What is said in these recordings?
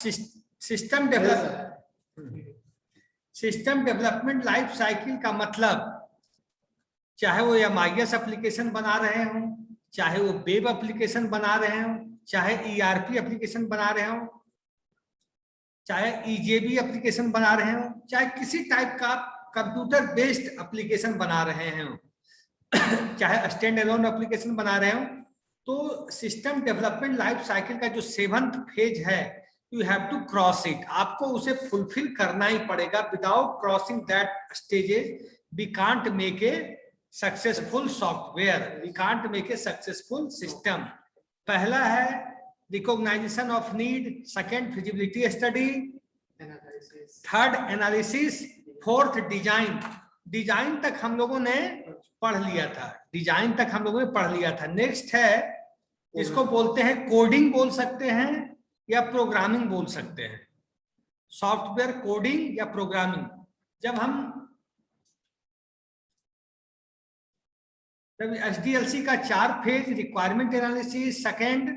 System development life cycle का मतलब, चाहे वो MIS एप्लीकेशन बना रहे हों, चाहे वो वेब एप्लीकेशन बना रहे हों, चाहे ERP एप्लीकेशन बना रहे हों, चाहे EJB एप्लीकेशन बना रहे हों, चाहे किसी टाइप का कंप्यूटर बेस्ड एप्लीकेशन बना रहे हैं, चाहे स्टैंड अलोन एप्लीकेशन बना रहे हो, तो सिस्टम डेवलपमेंट लाइफ साइकिल का जो 7th फेज है, you have to cross it, आपको उसे फुलफिल करना ही पड़ेगा। Without crossing that stages we can't make a successful software, we can't make a successful system. पहला है recognisation of need, second feasibility study, third analysis, fourth design. Design तक हम लोगों ने पढ़ लिया था, डिजाइन तक हम लोगों ने पढ़ लिया था। नेक्स्ट है, इसको बोलते हैं कोडिंग बोल सकते हैं या प्रोग्रामिंग बोल सकते हैं, सॉफ्टवेयर कोडिंग या प्रोग्रामिंग। जब SDLC का 4 phase, requirement analysis, second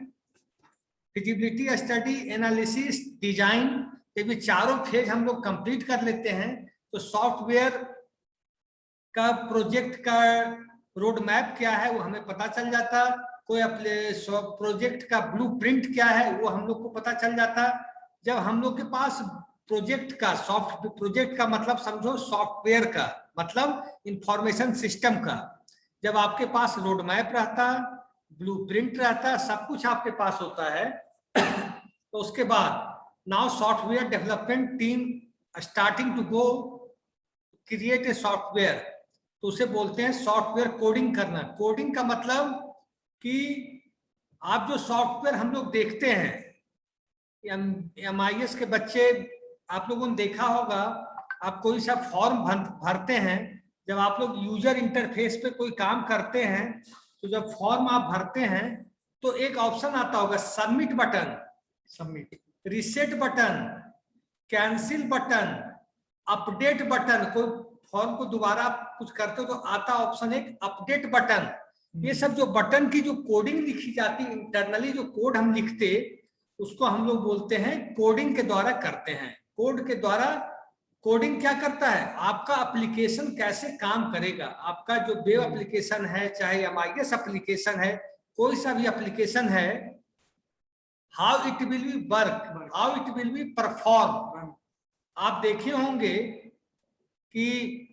feasibility study, analysis, design, जब ये चारों फेज हम लोग कंप्लीट कर लेते हैं तो सॉफ्टवेयर का प्रोजेक्ट का रोड मैप क्या है वो हमें पता चल जाता, कोई अपने प्रोजेक्ट का ब्लूप्रिंट क्या है वो हम लोग को पता चल जाता। जब हम लोग के पास प्रोजेक्ट का मतलब समझो सॉफ्टवेयर का मतलब इंफॉर्मेशन सिस्टम का, जब आपके पास रोड मैप रहता, ब्लूप्रिंट रहता, सब कुछ आपके पास होता है, तो उसके बाद now software development team starting to go create a software, तो उसे बोलते हैं सॉफ्टवेयर कोडिंग करना। कोडिंग का मतलब कि आप जो सॉफ्टवेयर हम लोग देखते हैं, MIS के बच्चे आप लोगों ने देखा होगा, आप कोई सा फॉर्म भरते हैं, जब आप लोग यूजर इंटरफेस पे कोई काम करते हैं, तो जब फॉर्म आप भरते हैं तो एक ऑप्शन आता होगा submit button, reset button, cancel button, update button. कोई फॉर्म को दोबारा आप कुछ करते हो तो आता ऑप्शन एक अपडेट बटन। ये सब जो बटन की जो कोडिंग लिखी जाती है, इंटरनली जो कोड हम लिखते, उसको हम लोग बोलते हैं कोडिंग के द्वारा करते हैं। कोड के द्वारा कोडिंग क्या करता है, आपका एप्लीकेशन कैसे काम करेगा, आपका जो वेब एप्लीकेशन है, चाहे MIS एप्लीकेशन है, कोई सा भी एप्लीकेशन है, how it will be work, how it will be perform. आप देखे होंगे कि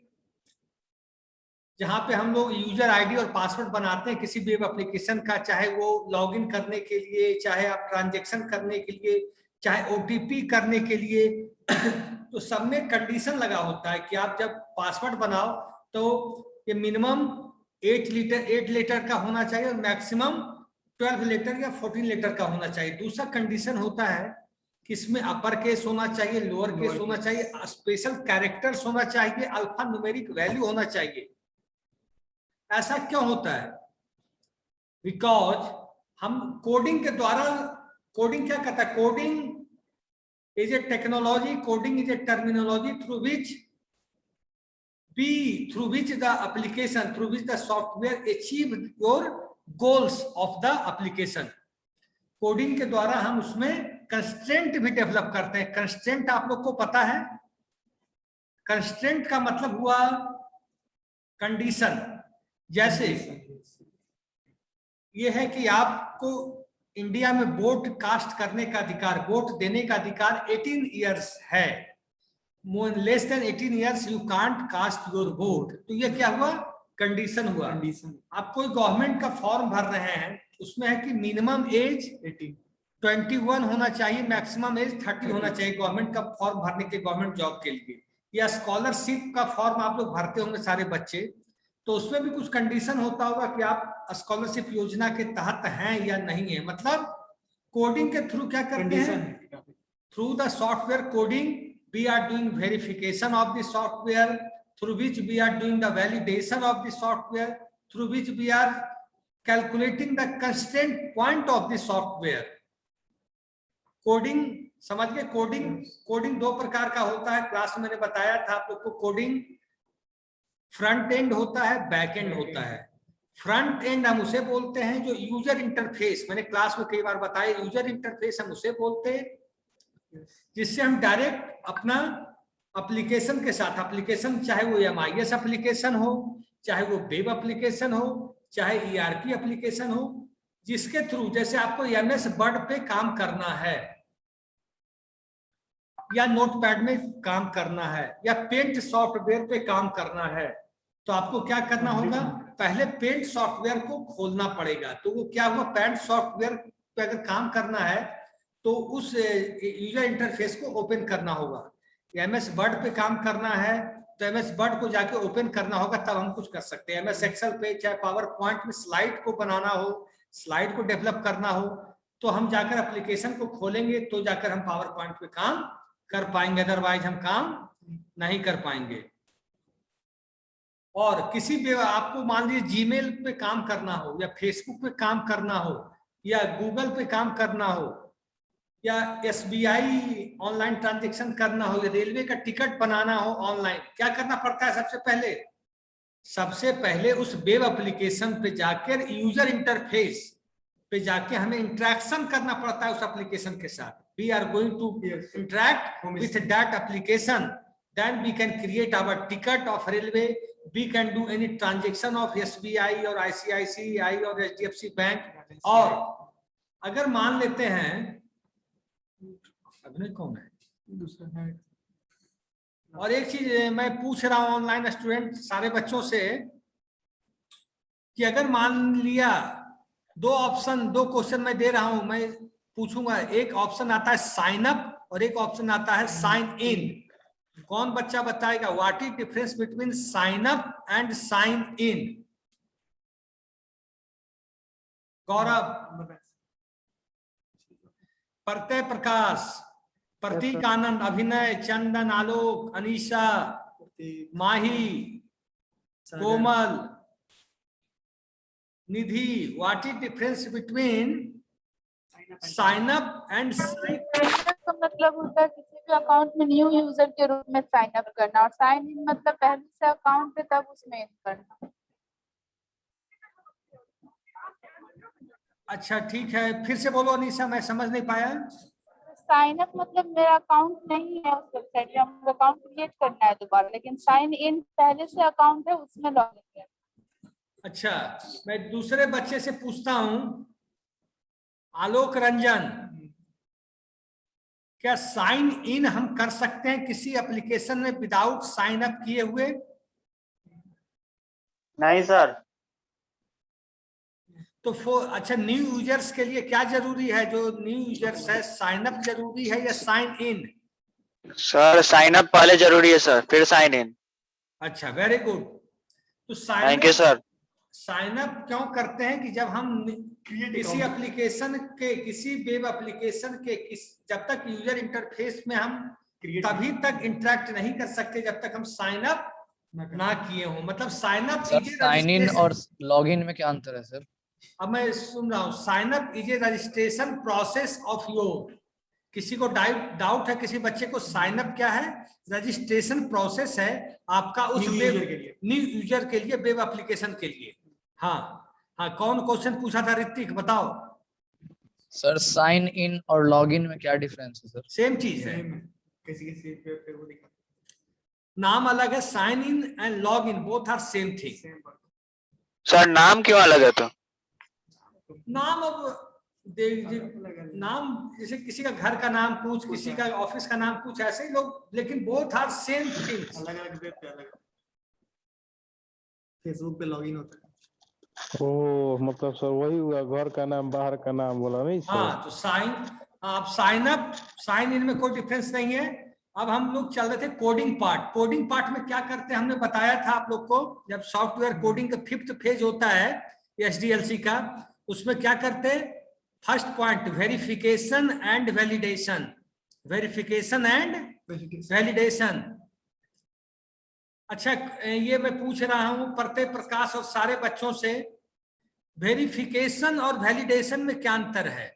जहां पे हम लोग यूजर आईडी और पासवर्ड बनाते हैं किसी वेब एप्लीकेशन का, चाहे वो लॉगिन करने के लिए, चाहे आप ट्रांजैक्शन करने के लिए, चाहे OTP करने के लिए, तो सब में कंडीशन लगा होता है कि आप जब पासवर्ड बनाओ तो ये मिनिमम 8 लेटर का होना चाहिए और मैक्सिमम 12 लेटर या 14 लेटर का होना चाहिए। दूसरा कंडीशन होता है कि इसमें अपर केस होना चाहिए, लोअर केस होना चाहिए, स्पेशल कैरेक्टर्स होना चाहिए, अल्फा न्यूमेरिक वैल्यू होना चाहिए। ऐसा क्यों होता है? बिकॉज हम कोडिंग के द्वारा, कोडिंग क्या करता है, coding is a technology, coding is a terminology through which the application, through which the software achieve your goals of the application. Coding के द्वारा हम उसमें कंस्ट्रेंट भी डेवलप करते हैं। कंस्ट्रेंट आप लोग को पता है, कंस्ट्रेंट का मतलब हुआ कंडीशन। जैसे ये है कि आपको इंडिया में वोट कास्ट करने का अधिकार, वोट देने का अधिकार 18 इयर्स है। Less than 18 years you can't cast your vote. तो ये क्या हुआ, कंडीशन हुआ। आप कोई गवर्नमेंट का फॉर्म भर रहे हैं, उसमें है कि मिनिमम एज 21 होना चाहिए, मैक्सिमम एज 30 होना चाहिए गवर्नमेंट का फॉर्म भरने के, गवर्नमेंट जॉब के लिए। या स्कॉलरशिप का फॉर्म आप लोग भरते होंगे सारे बच्चे, तो उसमें भी कुछ कंडीशन होता होगा कि आप स्कॉलरशिप योजना के तहत हैं या नहीं है। मतलब कोडिंग के थ्रू क्या करते हैं, through the software coding we are doing verification of the software, through which we are doing the validation of the software, through which we are calculating the constraint point of the software. Coding समझ गए? Coding 2 प्रकार का होता है, class में मैंने बताया था आप लोग को। कोडिंग फ्रंट एंड होता है, बैक एंड होता है। फ्रंट एंड हम उसे बोलते हैं जो यूजर इंटरफेस, मैंने क्लास में कई बार बताया, यूजर इंटरफेस हम उसे बोलते हैं। जिससे हम डायरेक्ट अपना एप्लीकेशन के साथ, एप्लीकेशन चाहे वो MIS एप्लीकेशन हो, चाहे वो वेब एप्लीकेशन हो, चाहे ERP एप्लीकेशन हो, जिसके थ्रू जैसे आपको MS वर्ड पे काम करना है या नोटपैड में काम करना है या पेंट सॉफ्टवेयर पे काम करना है, तो आपको क्या करना होगा, पहले पेंट सॉफ्टवेयर को खोलना पड़ेगा। तो वो क्या हुआ, पेंट सॉफ्टवेयर पे अगर काम करना है तो उस यूजर इंटरफेस को ओपन करना होगा। MS वर्ड पे काम करना है तो MS वर्ड को जाके ओपन करना होगा, तब हम कुछ कर सकते हैं। MS एक्सेल पे चाहे पावर पॉइंट में स्लाइड को बनाना हो, स्लाइड को डेवलप करना हो, तो हम जाकर एप्लीकेशन को खोलेंगे तो जाकर हम पावर पॉइंट पे काम कर पाएंगे, अदरवाइज हम काम नहीं कर पाएंगे। और किसी भी आपको मान लीजिए जीमेल पे काम करना हो या फेसबुक पे काम करना हो या गूगल पे काम करना हो या SBI ऑनलाइन ट्रांजैक्शन करना हो या रेलवे का टिकट बनाना हो ऑनलाइन, क्या करना पड़ता है सबसे पहले उस वेब एप्लीकेशन पे जाकर यूजर इंटरफेस पे जाके हमें इंटरेक्शन करना पड़ता है उस एप्लीकेशन के साथ। We are going to interact with that application, then we can create our ticket of railway, we can do any transaction of SBI और ICICI और HDFC बैंक। और अगर मान लेते हैं, अभिनय कौन है दूसरा है, और एक चीज मैं पूछ रहा हूं ऑनलाइन स्टूडेंट सारे बच्चों से कि अगर मान लिया दो क्वेश्चन मैं दे रहा हूं, मैं पूछूंगा, एक ऑप्शन आता है साइन अप और एक ऑप्शन आता है साइन इन। कौन बच्चा बताएगा what is difference between sign up and sign in? Gaurav, Pratyay Prakash, Pratik Anand, Abhinay, Chandan, Alok, Anisha, Mahi, Komal, Nidhi, what is difference between sign up and sign? का मतलब होता है किसी भी अकाउंट में न्यू यूजर के रूप में साइन अप करना, और साइन इन मतलब पहले से अकाउंट पे तब उसमें इन करना। अच्छा ठीक है, फिर से बोलो अनीशा, मैं समझ नहीं पाया। साइन अप मतलब मेरा अकाउंट नहीं है उस वेबसाइट पे, हमको अकाउंट क्रिएट करना है दोबारा, लेकिन साइन इन पहले से अकाउंट है उसमें लॉग इन करना। अच्छा, मैं दूसरे बच्चे से पूछता हूं, आलोक रंजन, क्या साइन इन हम कर सकते हैं किसी एप्लीकेशन में विदाउट साइन अप किए हुए? नहीं सर। तो अच्छा, न्यू यूजर्स के लिए क्या जरूरी है? जो न्यू यूजर्स है, साइन अप जरूरी है या sign in? Sir sign up पहले जरूरी है सर, फिर साइन इन। अच्छा, वेरी गुड। तो thank you sir. Sign up क्यों करते हैं कि जब हम किसी एप्लीकेशन के, किसी वेब एप्लीकेशन के जब तक यूजर इंटरफेस में हम तभी तक इंटरेक्ट नहीं कर सकते जब तक हम साइन अप ना किए हों। मतलब साइन अप, साइन इन और लॉग इन में क्या अंतर है सर? अब मैं सुन रहा हूं, sign up is a registration process of your. किसी को डाउट है किसी बच्चे को, साइन अप क्या है? रजिस्ट्रेशन प्रोसेस है आपका उस न्यू यूजर के लिए, वेब एप्लीकेशन के लिए। हाँ हाँ, कौन क्वेश्चन पूछा था ऋतिक, बताओ। सर साइन इन और लॉग इन में क्या डिफरेंस है सर? सेम चीज है, नाम अलग है। Sign in and log in both are same thing. Sir नाम क्यों अलग है तो? नाम अब नाम जैसे किसी का घर का नाम कुछ, किसी का ऑफिस का नाम कुछ, ऐसे ही लोग, लेकिन बोथ आर सेम थिंग्स। अलग अलग वेब पे अलग, फेसबुक पे लॉगिन होता है। ओ मतलब सर वही हुआ, घर का नाम बाहर का नाम बोला नहीं सर? हाँ, तो आप साइन अप साइन इन में कोई डिफरेंस नहीं है। अब हम लोग चल रहे थे कोडिंग पार्ट। कोडिंग पार्ट में क्या करते हैं, हमने बताया था आप लोग को, जब सॉफ्टवेयर कोडिंग का 5th फेज होता है SDLC का, उसमें क्या करते हैं, first point verification and validation. Verification and validation. अच्छा, ये मैं पूछ रहा हूं प्रत्यय प्रकाश और सारे बच्चों से, वेरिफिकेशन और वैलिडेशन में क्या अंतर है?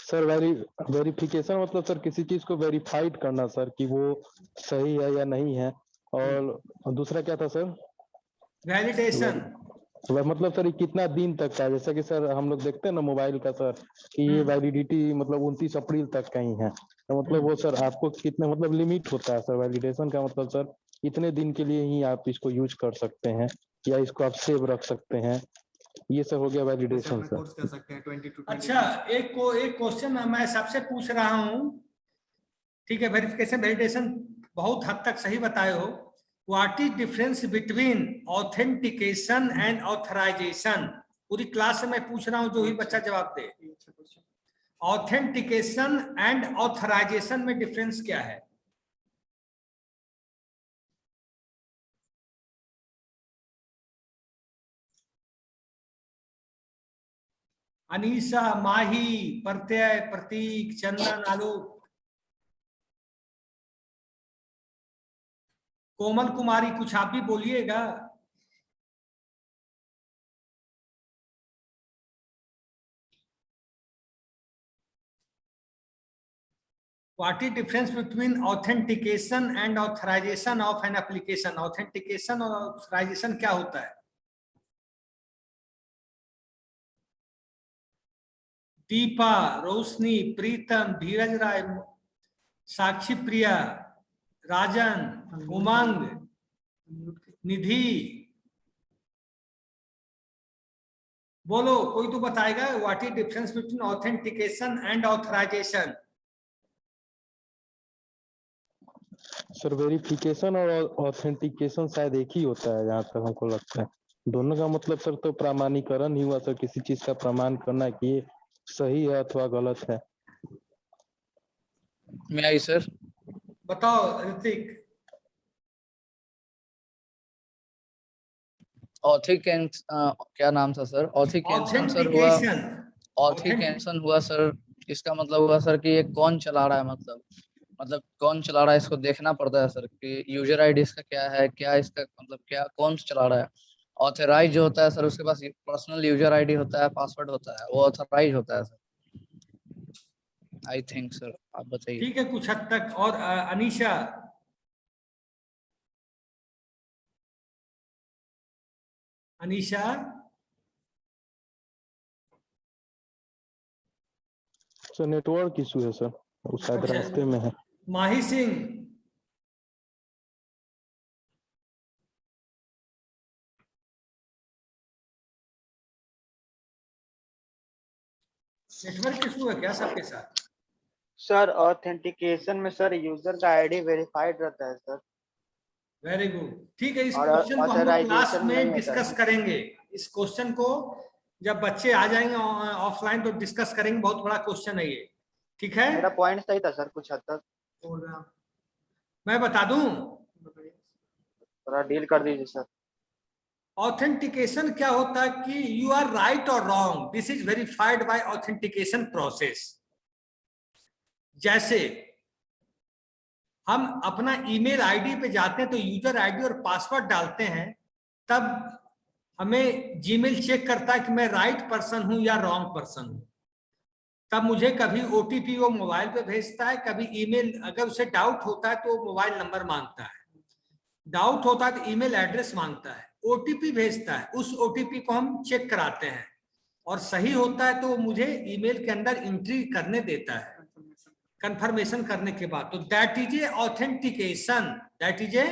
सर वेरिफिकेशन मतलब सर किसी चीज को वेरीफाइड करना सर, कि वो सही है या नहीं है। और दूसरा क्या था सर? वैलिडेशन। मतलब सर ये कितना दिन तक का है? जैसा कि सर हम लोग देखते हैं ना मोबाइल का सर कि ये वैलिडिटी मतलब 29 अप्रैल तक का ही है, तो मतलब वो सर आपको कितने मतलब लिमिट होता है सर वैलिडेशन का, मतलब सर इतने दिन के लिए ही आप इसको यूज कर सकते हैं या इसको आप सेव रख सकते हैं, ये सब हो गया जैसे वैलिडेशन अपना सर। कोर्स कर सकते हैं 20 to 20 अच्छा, एक क्वेश्चन मैं सबसे पूछ रहा हूँ, ठीक है? वेरिफिकेशन वैलिडेशन बहुत हद तक सही बताए हो। What is difference between authentication and authorisation? पूरी क्लास से मैं पूछ रहा हूँ, जो ही बच्चा जवाब दे। अच्छा क्वेश्चन। ऑथेंटिकेशन एंड ऑथराइजेशन में डिफरेंस क्या है? अनीशा, माही, प्रत्यय, प्रतीक, चंदन, आलोक, कोमल कुमारी, कुछ आप भी बोलिएगा। What is difference between authentication and authorization of an application? Authentication और authorization क्या होता है? दीपा, रोशनी, प्रीतम, धीरज राय, साक्षी प्रिया, राजन, उमंग, निधि, बोलो कोई तो बताएगा। What is difference between authentication and authorisation? Sir verification और ऑथेंटिकेशन शायद एक ही होता है जहाँ तक हमको लगता है। दोनों का मतलब सर तो प्रमाणीकरण ही हुआ सर, किसी चीज का प्रमाण करना कि ये सही है अथवा गलत है। May I, sir? बताओ ऋतिक। क्या नाम था सर? ऑथेंटिकेशन सर हुआ, ऑथेंटिकेशन हुआ सर, इसका मतलब हुआ सर कि ये कौन चला रहा है, मतलब कौन चला रहा है इसको देखना पड़ता है सर कि यूजर आईडी इसका क्या है, क्या इसका मतलब क्या कौन चला रहा है। ऑथराइज जो होता है सर उसके पास पर्सनल यूजर आईडी होता है, पासवर्ड होता है, वो ऑथराइज होता है सर। आई थिंक सर, आप बताइए। ठीक है कुछ हद तक। और Anisha? Anisha, sir network issue है सर, वो शायद अच्छा। रास्ते में है। माही सिंह? नेटवर्क इशू है क्या सबके साथ? सर ऑथेंटिकेशन में सर यूजर का आईडी वेरीफाइड रहता है सर, वेरी गुड। ठीक है, इस और क्वेश्चन को हम लोग क्लास ऑथराइजेशन नहीं में होता डिस्कस है। करेंगे। इस क्वेश्चन को जब बच्चे आ जाएंगे ऑफलाइन तो डिस्कस करेंगे, बहुत बड़ा क्वेश्चन है ये, ठीक है? मेरा पॉइंट सही था सर कुछ हद तक, बोल रहे हैं आप, मैं बता दूं, बताइए। थोड़ा डील कर दीजिए सर। ऑथेंटिकेशन क्या होता है कि यू आर राइट और wrong, this is verified bye authentication process. जैसे हम अपना ईमेल आईडी पे जाते हैं तो यूजर आईडी और पासवर्ड डालते हैं, तब हमें जीमेल चेक करता है कि मैं राइट पर्सन हूं या रॉन्ग पर्सन हूं। तब मुझे कभी ओटीपी वो मोबाइल पे भेजता है, कभी ईमेल, अगर उसे डाउट होता है तो मोबाइल नंबर मांगता है, डाउट होता है तो ईमेल एड्रेस मांगता है, ओटीपी भेजता है, उस ओटीपी को हम चेक कराते हैं और सही होता है तो वो मुझे ईमेल के अंदर एंट्री करने देता है कंफर्मेशन करने के बाद। तो that is a authentication, that is a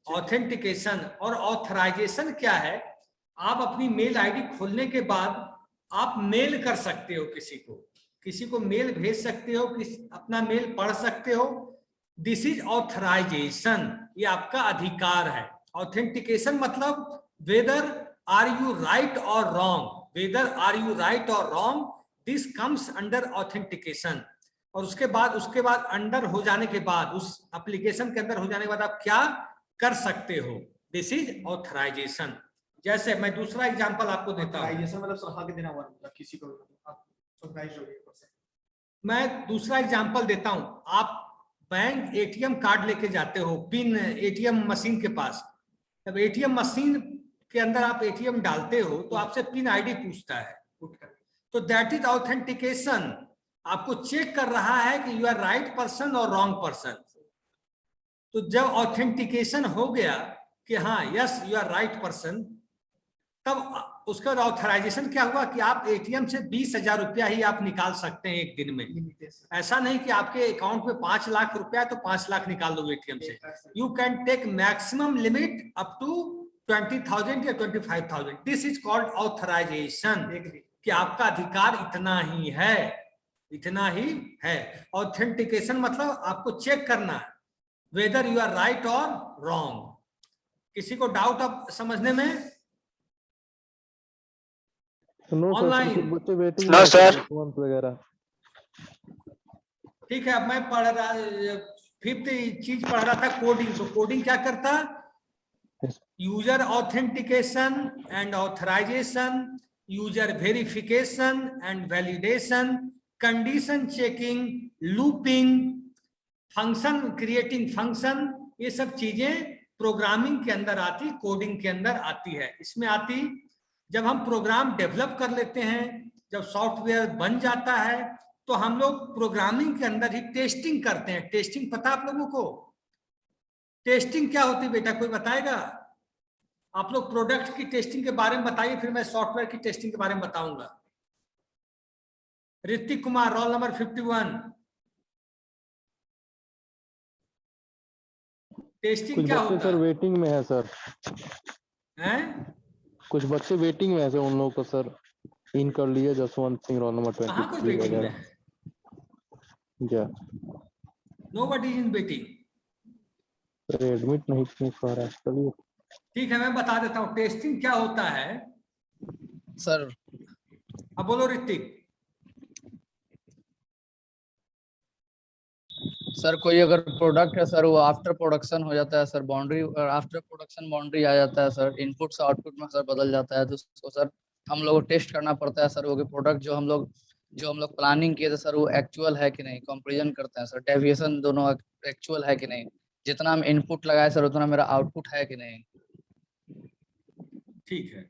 authentication. और ऑथराइजेशन क्या है? आप अपनी मेल आईडी खोलने के बाद आप मेल कर सकते हो, किसी को मेल भेज सकते हो, अपना मेल पढ़ सकते हो। दिस इज ऑथराइजेशन, ये आपका अधिकार है। ऑथेंटिकेशन मतलब वेदर आर यू राइट और wrong, whether are you right और wrong, this comes under authentication. और उसके बाद अंडर हो जाने के बाद, उस एप्लीकेशन के अंदर हो जाने के बाद आप क्या कर सकते हो, दिस इज ऑथराइजेशन। जैसे मैं दूसरा एग्जांपल आपको देता हूं, ऑथराइजेशन मतलब सलाह के देना हुआ, मतलब किसी को आप ऑथराइज्ड हो गए पर्सन। मैं दूसरा एग्जांपल देता हूं। आप बैंक एटीएम कार्ड लेके जाते हो, पिन एटीएम मशीन के पास, जब एटीएम मशीन के अंदर आप एटीएम डालते हो तो आपसे पिन आईडी पूछता है, तो दैट इज ऑथेंटिकेशन। आपको चेक कर रहा है कि यू आर राइट पर्सन और रॉन्ग पर्सन। तो जब ऑथेंटिकेशन हो गया कि हाँ yes you are right person, तब उसका ऑथराइजेशन क्या हुआ कि आप एटीएम से 20,000 रुपया ही आप निकाल सकते हैं एक दिन में। Limitation. ऐसा नहीं कि आपके अकाउंट में 5 लाख रुपया है तो 5 लाख निकाल दो एटीएम से। You can take maximum limit up to 20,000 या 25,000। दिस इज कॉल्ड ऑथराइजेशन, कि आपका अधिकार इतना ही है, इतना ही है। ऑथेंटिकेशन मतलब आपको चेक करना है वेदर यू आर राइट और रॉन्ग। किसी को डाउट अब समझने में? No sir, Online. कुछ बच्चे वेटिंग No, sir. वगैरह। ठीक है, अब मैं पढ़ रहा 5th चीज पढ़ रहा था कोडिंग। तो कोडिंग क्या करता? User authentication and authorisation, user verification and validation, condition checking, looping, function creating function, ये सब चीजें प्रोग्रामिंग के अंदर आती, कोडिंग के अंदर आती है। इसमें आती जब हम प्रोग्राम डेवलप कर लेते हैं, जब सॉफ्टवेयर बन जाता है तो हम लोग प्रोग्रामिंग के अंदर ही टेस्टिंग करते हैं। टेस्टिंग पता आप लोगों को? टेस्टिंग क्या होती है बेटा, कोई बताएगा? आप लोग प्रोडक्ट की टेस्टिंग के बारे में बताइए, फिर मैं सॉफ्टवेयर की टेस्टिंग के बारे में बताऊंगा। Hrithik Kumar, roll number 51। Testing कुछ क्या बच्चे होता सर है? वेटिंग में है सर, हैं? कुछ बच्चे वेटिंग में है सर, उन लोगों को सर इन कर लिए। जसवंत सिंह, रोल नंबर कहाँ कोई 23 वेटिंग में वगैरह। है? क्या nobody is in waiting. Sir admit नहीं कर रहा है? चलिए ठीक है, मैं बता देता हूँ टेस्टिंग क्या होता है। सर अब बोलो ऋतिक। सर कोई अगर प्रोडक्ट है सर, वो आफ्टर प्रोडक्शन हो जाता है sir, boundary after production boundary आ जाता है सर, इनपुट से आउटपुट में सर बदल जाता है, तो उसको सर हम लोग को टेस्ट करना पड़ता है सर। वो प्रोडक्ट जो हम लोग प्लानिंग किए थे सर, वो एक्चुअल है कि नहीं, कंपैरिजन करते हैं सर, डेविएशन दोनों एक्चुअल है कि नहीं, जितना हम इनपुट लगाए सर उतना मेरा आउटपुट है कि नहीं। ठीक है,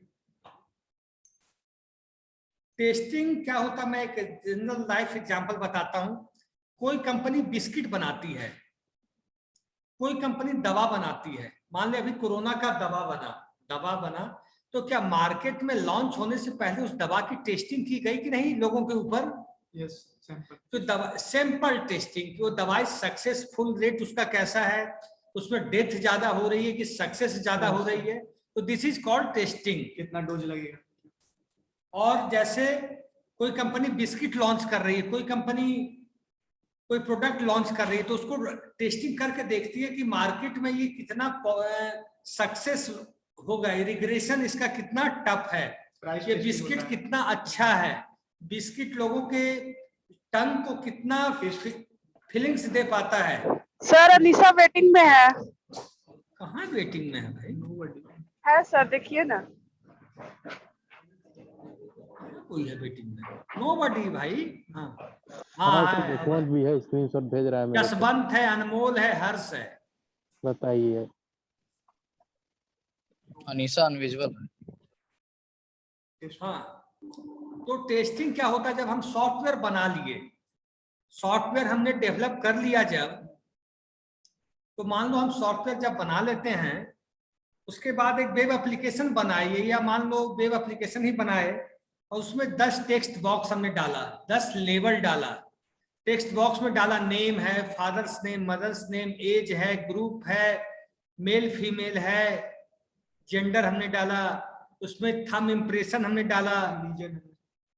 टेस्टिंग क्या होता है, मैं एक जनरल लाइफ एग्जांपल बताता हूं। कोई कंपनी बिस्किट बनाती है, कोई कंपनी दवा बनाती है। मान ले अभी कोरोना का दवा बना तो क्या मार्केट में लॉन्च होने से पहले उस दवा की टेस्टिंग की गई कि नहीं लोगों के ऊपर? Yes, sample. तो दवा सैंपल टेस्टिंग, कि वो दवाई सक्सेसफुल रेट उसका कैसा है, उसमें डेथ ज्यादा हो रही है कि सक्सेस ज्यादा हो रही है, तो दिस इज कॉल्ड टेस्टिंग। कितना डोज लगेगा? और जैसे कोई कंपनी बिस्किट लॉन्च कर रही है, कोई कंपनी कोई प्रोडक्ट लॉन्च कर रही है, तो उसको टेस्टिंग करके देखती है कि मार्केट में ये कितना सक्सेस होगा, रिग्रेशन इसका कितना टफ है, Price ये testing बिस्किट होता है। कितना अच्छा है, बिस्किट लोगों के टंग को कितना फीलिंग्स दे पाता है। सर अनिशा वेटिंग में है। कहाँ वेटिंग में है भाई? Nobody. है सर, देखिए ना। कोई है वेटिंग में? नोबडी भाई। हाँ हाँ हाँ सर, है, जसवंत भी है, स्क्रीनशॉट भेज रहा है मेरे को। जसवंत है, अनमोल है, हर्ष है। बताइए। अनीशा अनविजुअल है। हाँ, तो टेस्टिंग क्या होता है, जब हम सॉफ्टवेयर बना लिए, सॉफ्टवेयर हमने डेवलप कर लिया जब, तो मान लो हम सॉफ्टवेयर जब बना लेते हैं, उसके बाद एक वेब एप्लीकेशन बनाइए, या मान लो वेब एप्लीकेशन ही बनाए और उसमें 10 टेक्स्ट बॉक्स हमने डाला, 10 लेबल डाला। टेक्स्ट बॉक्स में डाला नेम है, father's name, mother's name, age है, ग्रुप है, मेल फीमेल है, जेंडर हमने डाला, उसमें थंब इम्प्रेशन हमने डाला, Religion.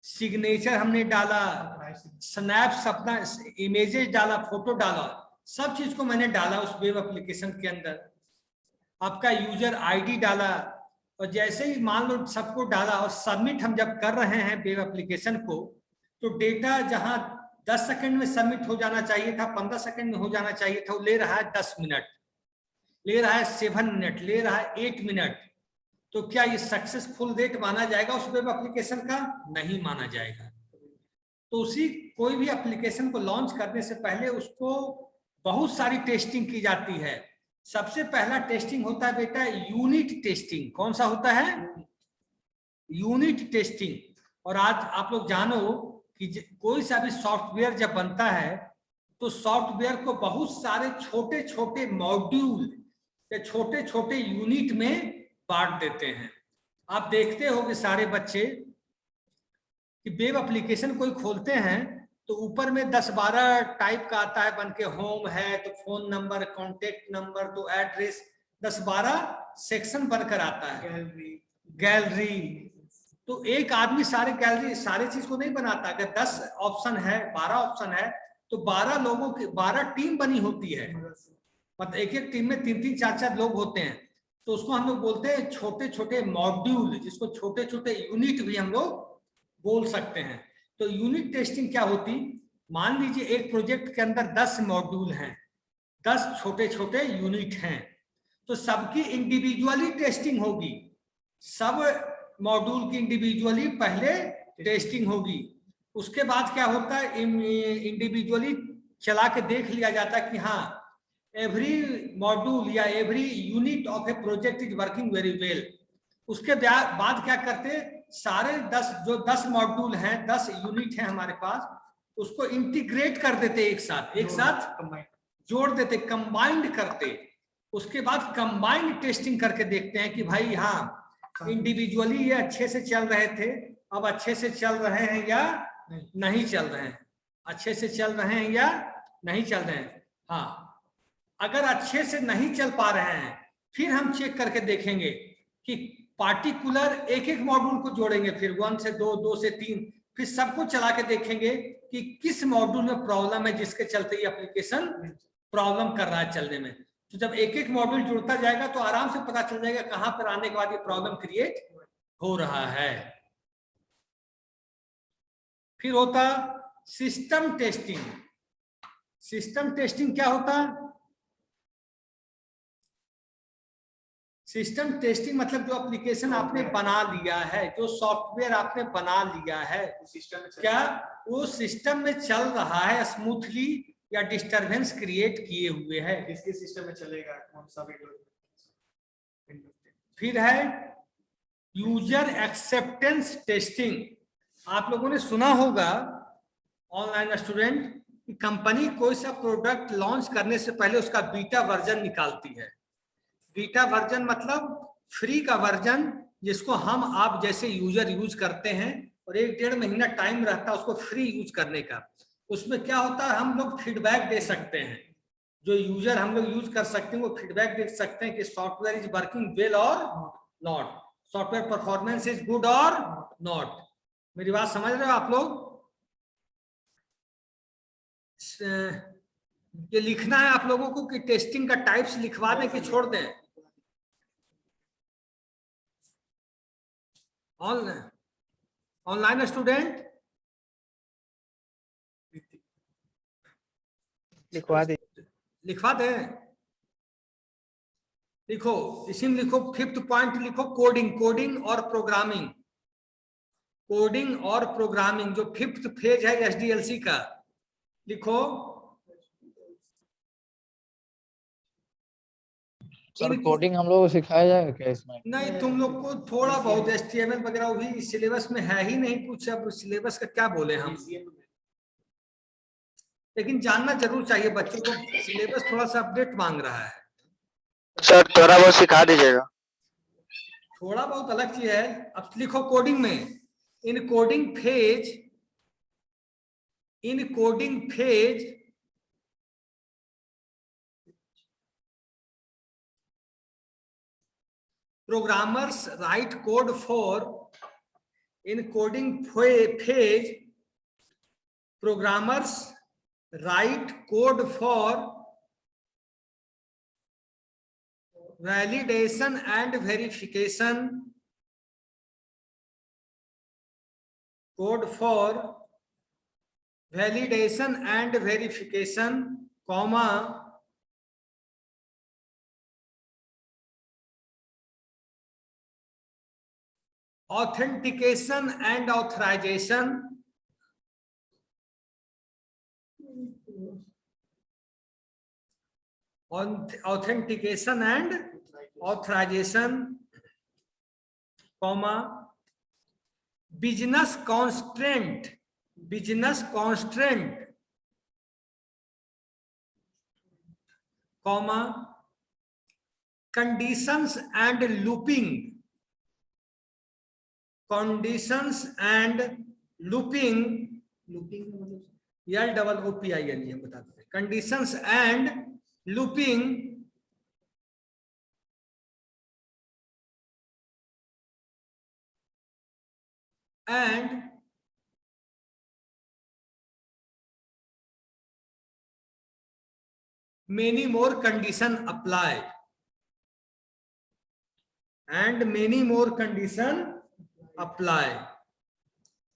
सिग्नेचर हमने डाला, Price. स्नैप्स अपना इमेजेस डाला, फोटो डाला, सब चीज को मैंने डाला उस वेब एप्लीकेशन के अंदर। आपका यूजर आईडी डाला, और जैसे ही मान लो सबको डाला और सबमिट हम जब कर रहे हैं वेब एप्लीकेशन को, तो डेटा जहां 10 सेकंड में सबमिट हो जाना चाहिए था, 15 सेकंड में हो जाना चाहिए था, वो ले रहा है 10 मिनट, ले रहा है 7 मिनट, ले रहा है 8 मिनट। तो क्या ये सक्सेसफुल रेट माना जाएगा उस वेब एप्लीकेशन का? नहीं माना जाएगा। तो उसी कोई भी एप्लीकेशन को लॉन्च करने से पहले उसको बहुत सारी टेस्टिंग की जाती है। सबसे पहला टेस्टिंग होता है बेटा यूनिट टेस्टिंग। कौन सा होता है? Unit testing. और आज आप लोग जानो कि कोई सा भी सॉफ्टवेयर जब बनता है तो सॉफ्टवेयर को बहुत सारे छोटे छोटे मॉड्यूल या छोटे छोटे यूनिट में बांट देते हैं। आप देखते हो कि सारे बच्चे कि वेब एप्लीकेशन कोई खोलते हैं तो ऊपर में 10-12 टाइप का आता है बन के, होम है तो फोन नंबर, कॉन्टेक्ट नंबर, तो एड्रेस, 10-12 सेक्शन बनकर आता है। गैलरी, तो एक आदमी सारे गैलरी सारे चीज को नहीं बनाता। अगर 10 ऑप्शन है, 12 ऑप्शन है, तो 12 लोगों की 12 टीम बनी होती है। मतलब एक एक टीम में 3-3, 4-4 लोग होते हैं। तो उसको हम लोग बोलते हैं छोटे छोटे मॉड्यूल, जिसको छोटे छोटे यूनिट भी हम लोग बोल सकते हैं। तो यूनिट टेस्टिंग क्या होती, मान लीजिए एक प्रोजेक्ट के अंदर 10 मॉड्यूल हैं, 10 छोटे छोटे यूनिट हैं, तो सबकी इंडिविजुअली टेस्टिंग होगी। सब मॉड्यूल की इंडिविजुअली पहले टेस्टिंग होगी। उसके बाद क्या होता है, इंडिविजुअली चला के देख लिया जाता है कि हाँ एवरी मॉड्यूल या every unit of A project is working very well. उसके बाद क्या करते, सारे 10 मॉड्यूल हैं, 10 यूनिट हैं हमारे पास, उसको इंटीग्रेट कर देते एक साथ जोड़ देते, कंबाइंड करते। उसके बाद कंबाइंड टेस्टिंग करके देखते हैं कि भाई हाँ इंडिविजुअली ये अच्छे से चल रहे थे, अब अच्छे से चल रहे हैं या नहीं चल रहे हैं, अच्छे से चल रहे हैं या नहीं चल रहे हैं। हाँ, अगर अच्छे से नहीं चल पा रहे हैं, फिर हम चेक करके देखेंगे कि पार्टिकुलर एक एक मॉड्यूल को जोड़ेंगे, फिर 1 से 2, 2 से 3, फिर सबको चला के देखेंगे कि किस मॉड्यूल में प्रॉब्लम है जिसके चलते ये एप्लीकेशन प्रॉब्लम कर रहा है चलने में। तो जब एक एक मॉड्यूल जुड़ता जाएगा तो आराम से पता चल जाएगा कहां पर आने के बाद ये प्रॉब्लम क्रिएट हो रहा है। फिर होता सिस्टम टेस्टिंग। सिस्टम टेस्टिंग क्या होता है, सिस्टम टेस्टिंग मतलब जो एप्लीकेशन आपने बना लिया है, जो सॉफ्टवेयर आपने बना लिया है, क्या वो सिस्टम में चल रहा है स्मूथली या डिस्टरबेंस क्रिएट किए हुए है, किसके सिस्टम में चलेगा, कौन सा विंडो। फिर है यूजर एक्सेप्टेंस टेस्टिंग। आप लोगों ने सुना होगा ऑनलाइन स्टूडेंट कि कंपनी कोई सा प्रोडक्ट लॉन्च करने से पहले उसका बीटा वर्जन निकालती है। बीटा वर्जन मतलब फ्री का वर्जन, जिसको हम आप जैसे यूजर यूज करते हैं, और 1-1.5 महीना टाइम रहता है उसको फ्री यूज करने का। उसमें क्या होता है, हम लोग फीडबैक दे सकते हैं, जो यूजर हम लोग यूज कर सकते हैं वो फीडबैक दे सकते हैं कि सॉफ्टवेयर इज वर्किंग वेल और not, software performance is good और नॉट। मेरी बात समझ रहे हो आप लोग? ये लिखना है आप लोगों को कि टेस्टिंग का टाइप्स लिखवा दें कि छोड़ दें? ऑनलाइन स्टूडेंट लिखवा दे। लिखवा दें। लिखो, इसी में लिखो 5th पॉइंट लिखो, कोडिंग। कोडिंग और प्रोग्रामिंग, कोडिंग और प्रोग्रामिंग जो 5th फेज है एसडीएलसी का, लिखो। सर कोडिंग हम लोग को सिखाया जाएगा क्या इसमें? नहीं, तुम लोग को थोड़ा बहुत एचटीएमएल वगैरह भी सिलेबस में है ही नहीं कुछ। अब सिलेबस का क्या बोले हम, लेकिन जानना जरूर चाहिए बच्चों को। सिलेबस थोड़ा सा अपडेट मांग रहा है। सर थोड़ा बहुत सिखा दीजिएगा। थोड़ा बहुत अलग चीज है। अब लिखो कोडिंग में, in coding phase programmers write code for, in coding phase programmers write code for validation and verification, code for validation and verification, comma authentication and authorization, authentication and authorization, comma business constraint, comma conditions and looping, conditions and looping, looping का मतलब LOOPING हम बता देते हैं, conditions and looping and many more condition applied, and many more condition applied.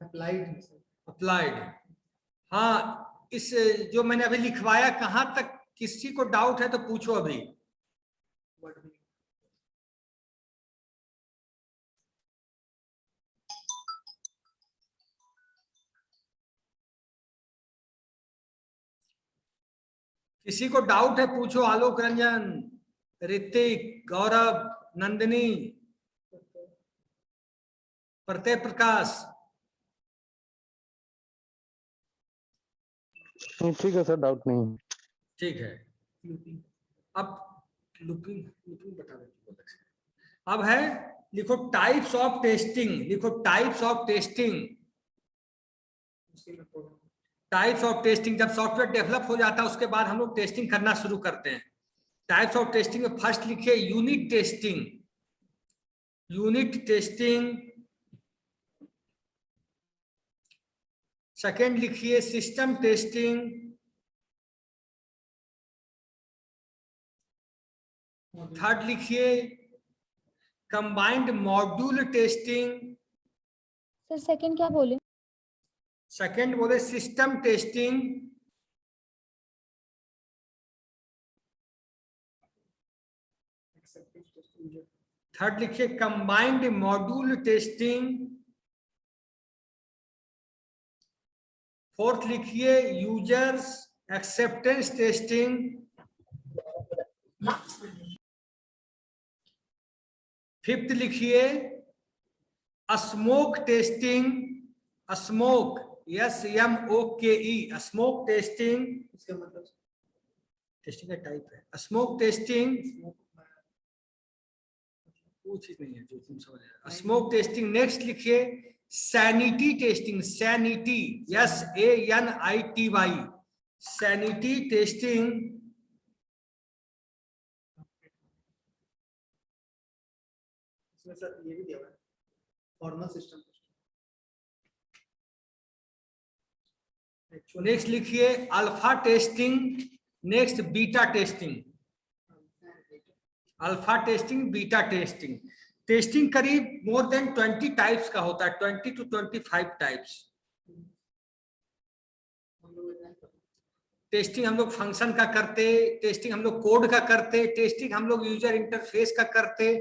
applied हाँ, इस जो मैंने अभी लिखवाया कहां तक किसी को डाउट है तो पूछो अभी। किसी को डाउट है पूछो, आलोक रंजन, ऋतिक, गौरव, नंदिनी, प्रत्यय प्रकाश। ठीक है सर, डाउट नहीं है। ठीक है, अब लूपिंग बता दें। अब है, लिखो टाइप्स ऑफ टेस्टिंग, लिखो types of testing. Types of testing, जब सॉफ्टवेयर डेवलप हो जाता है उसके बाद हम लोग टेस्टिंग करना शुरू करते हैं। टाइप्स ऑफ टेस्टिंग में फर्स्ट लिखिए unit testing, unit testing. Second लिखिए सिस्टम टेस्टिंग, थर्ड लिखिए combined module testing. Sir second क्या बोले? सेकेंड बोले सिस्टम टेस्टिंग, थर्ड लिखिए कंबाइंड मॉड्यूल टेस्टिंग, फोर्थ लिखिए यूजर्स एक्सेप्टेंस टेस्टिंग, फिफ्थ लिखिए smoke testing, smoke SMOKE, smoke testing. इसका मतलब टेस्टिंग का टाइप है स्मोक टेस्टिंग, वो चीज नहीं है जो तुम समझ रहे हो। Smoke testing. नेक्स्ट लिखिए sanity testing, sanity SANITY, sanity testing. इसमें सर ये भी दिया हुआ है फॉर्मल सिस्टम। नेक्स्ट लिखिए alpha testing, next beta testing, alpha testing, beta testing. Testing करीब मोर देन 20 टाइप्स का होता है, 20 to 25 टाइप्स। टेस्टिंग हम लोग फंक्शन का करते, टेस्टिंग हम लोग कोड का करते, टेस्टिंग हम लोग यूजर इंटरफेस का करते,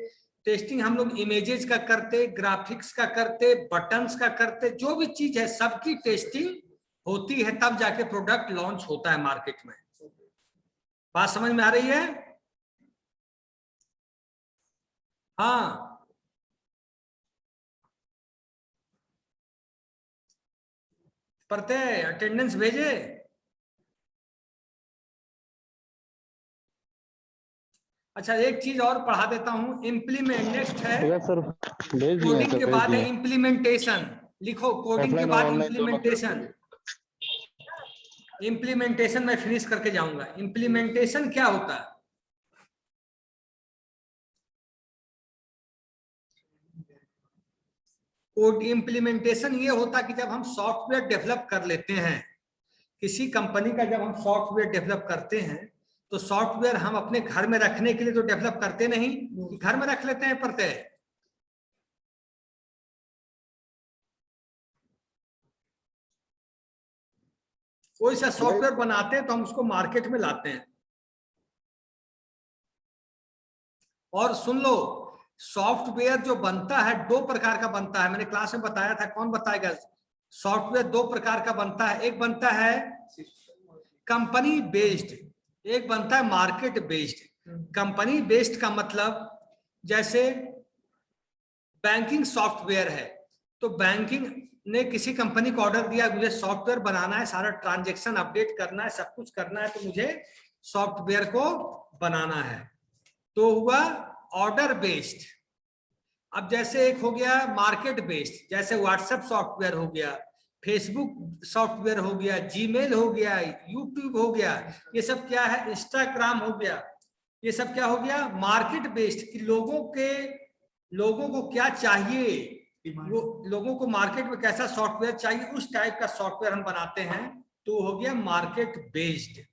टेस्टिंग हम लोग इमेजेस का करते, ग्राफिक्स का करते, बटन्स का करते, जो भी चीज है सबकी टेस्टिंग होती है, तब जाके प्रोडक्ट लॉन्च होता है मार्केट में। बात समझ में आ रही है? हाँ, पढ़ते अटेंडेंस भेजे। अच्छा, एक चीज और पढ़ा देता हूं, इम्प्लीमेंट। नेक्स्ट है सर भेज दिए कोडिंग के सर, बाद भेज है दिए। इम्प्लीमेंटेशन। लिखो कोडिंग के ऑफलाइन और बाद ऑनलाइन दोनों इम्प्लीमेंटेशन। इम्प्लीमेंटेशन मैं फिनिश करके जाऊंगा। इम्प्लीमेंटेशन क्या होता है? कोड इम्प्लीमेंटेशन ये होता है कि जब हम सॉफ्टवेयर डेवलप कर लेते हैं, किसी कंपनी का जब हम सॉफ्टवेयर डेवलप करते हैं, तो सॉफ्टवेयर हम अपने घर में रखने के लिए तो डेवलप करते नहीं, घर में रख लेते हैं प्रत्यय। कोई सा सॉफ्टवेयर बनाते हैं तो हम उसको मार्केट में लाते हैं। और सुन लो, सॉफ्टवेयर जो बनता है दो प्रकार का बनता है, मैंने क्लास में बताया था, कौन बताएगा? सॉफ्टवेयर दो प्रकार का बनता है, एक बनता है कंपनी बेस्ड, एक बनता है मार्केट बेस्ड। कंपनी बेस्ड का मतलब जैसे बैंकिंग सॉफ्टवेयर है, तो बैंकिंग ने किसी कंपनी को ऑर्डर दिया, मुझे सॉफ्टवेयर बनाना है, सारा ट्रांजैक्शन अपडेट करना है, सब कुछ करना है, तो मुझे सॉफ्टवेयर को बनाना है, तो हुआ ऑर्डर बेस्ड। अब जैसे एक हो गया मार्केट बेस्ड, जैसे व्हाट्सएप सॉफ्टवेयर हो गया, फेसबुक सॉफ्टवेयर हो गया, जीमेल हो गया, यूट्यूब हो गया, ये सब क्या है, इंस्टाग्राम हो गया, ये सब क्या हो गया मार्केट बेस्ड, कि लोगों को क्या चाहिए, वो लोगों को मार्केट में कैसा सॉफ्टवेयर चाहिए, उस टाइप का सॉफ्टवेयर हम बनाते हैं, तो हो गया मार्केट बेस्ड।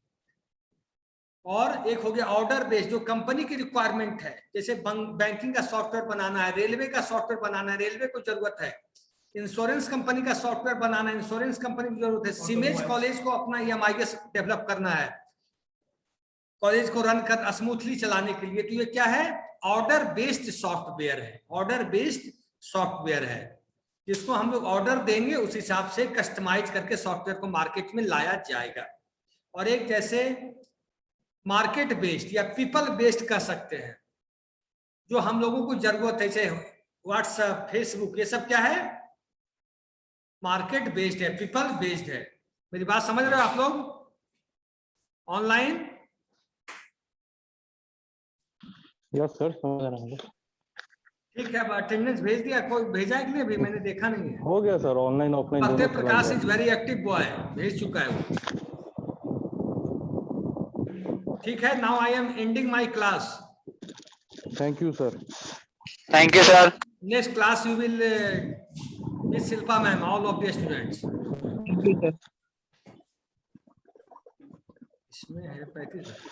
और एक हो गया ऑर्डर बेस्ड, जो कंपनी की रिक्वायरमेंट है, जैसे बैंकिंग का सॉफ्टवेयर बनाना है, रेलवे का सॉफ्टवेयर बनाना है, रेलवे को जरूरत है, इंश्योरेंस कंपनी का सॉफ्टवेयर बनाना है, इंश्योरेंस कंपनी की जरूरत है, सिमेज कॉलेज को अपना EMIS डेवलप करना है, कॉलेज को रन कर स्मूथली चलाने के लिए, तो ये क्या है, ऑर्डर बेस्ड सॉफ्टवेयर है, ऑर्डर बेस्ड सॉफ्टवेयर है, जिसको हम लोग ऑर्डर देंगे उस हिसाब से कस्टमाइज करके सॉफ्टवेयर को मार्केट में लाया जाएगा। और एक जैसे मार्केट बेस्ड या पीपल बेस्ड कर सकते हैं, जो हम लोगों को जरूरत है, जैसे व्हाट्सएप, फेसबुक, ये सब क्या है, मार्केट बेस्ड है, पीपल बेस्ड है। मेरी बात समझ रहे हो आप लोग? ऑनलाइन यस सर, समझ रहा हूँ। ठीक है, अब अटेंडेंस भेज दिया, कोई भेजा है कि नहीं? अभी मैंने देखा नहीं है। हो गया सर, ऑनलाइन ऑफलाइन सत्य दोनों चला प्रकाश गया। इज वेरी एक्टिव बॉय, भेज चुका है वो। ठीक है, now I am ending my class. Thank you sir. Thank you, sir. Next class you will miss Shilpa ma'am, all of the students. इसमें है 35।